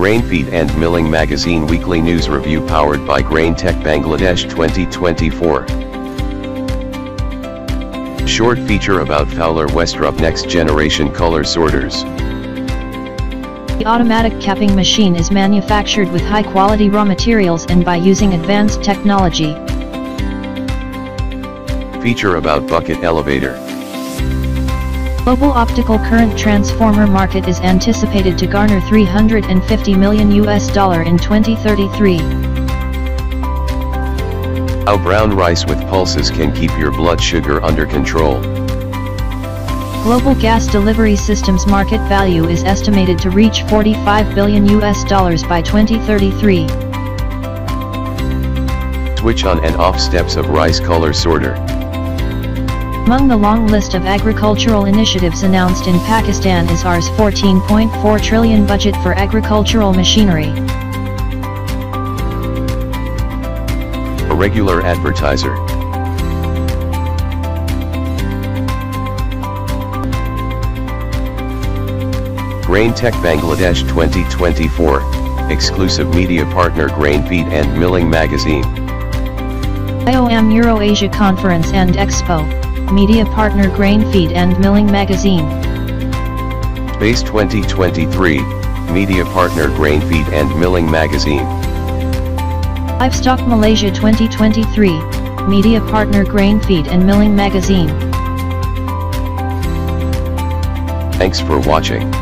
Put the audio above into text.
Grain Feed and Milling Magazine Weekly News Review powered by Grain Tech Bangladesh 2024. Short feature about Fowler Westrup Next Generation Color Sorters. The automatic capping machine is manufactured with high-quality raw materials and by using advanced technology. Feature about Bucket Elevator. Global optical current transformer market is anticipated to garner $350 million in 2033. How brown rice with pulses can keep your blood sugar under control. Global gas delivery systems market value is estimated to reach $45 billion by 2033. Switch on and off steps of rice color sorter. Among the long list of agricultural initiatives announced in Pakistan is Rs. 14.4 trillion budget for agricultural machinery. A regular advertiser. Grain Tech Bangladesh 2024, exclusive media partner Grain Feed and Milling Magazine. IOM Euro-Asia Conference and Expo, media partner Grain Feed and Milling Magazine. Space 2023, media partner Grain Feed and Milling Magazine. Livestock Malaysia 2023, media partner Grain Feed and Milling Magazine. Thanks for watching.